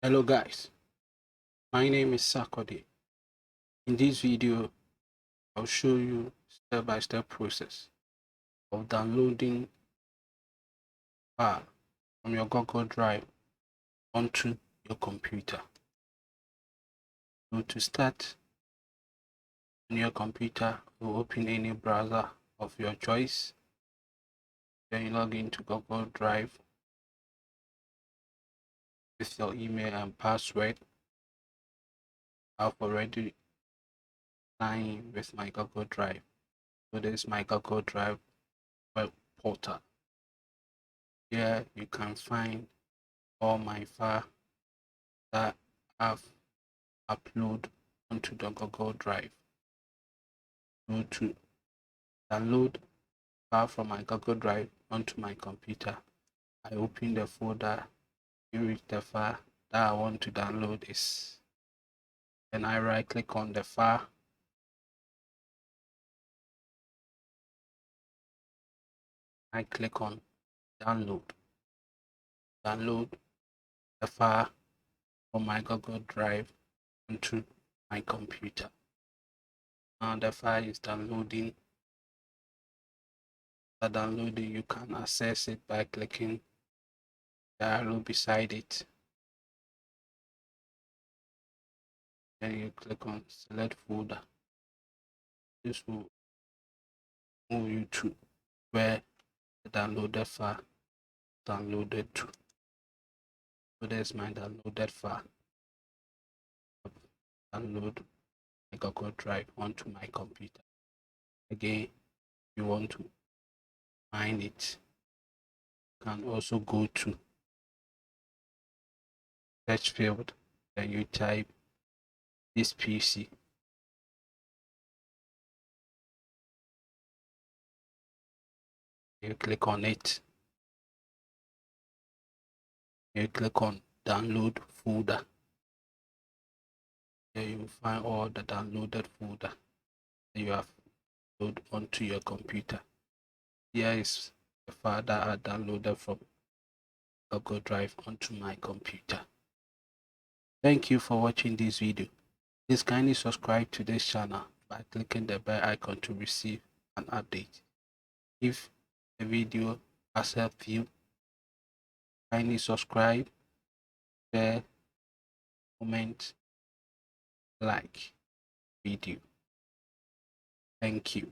Hello guys, my name is Sakode. In this video, I'll show you step-by-step process of downloading file from your Google Drive onto your computer. So to start, on your computer, you open any browser of your choice. Then you log into Google Drive with your email and password. I've already signed in with my Google Drive. So this is my Google Drive web portal. Here you can find all my files that I've uploaded onto the Google Drive. So to download file from my Google Drive onto my computer, I open the folder in which the file that I want to download is. Then I right click on the file. I click on download. Download the file from my Google Drive onto my computer. Now the file is downloading. The downloading, you can access it by clicking the arrow beside it. Then you click on select folder. This will move you to where the downloaded file downloaded to. So there's my downloaded file. Download my Google Drive onto my computer. Again, if you want to find it, you can also go to search field. Then you type this PC. You click on it. You click on download folder. There you will find all the downloaded folder that you have loaded onto your computer. Here is the file that I downloaded from Google Drive onto my computer. Thank you for watching this video. Please kindly subscribe to this channel by clicking the bell icon to receive an update. If the video has helped you, kindly subscribe, share, comment, like video. Thank you.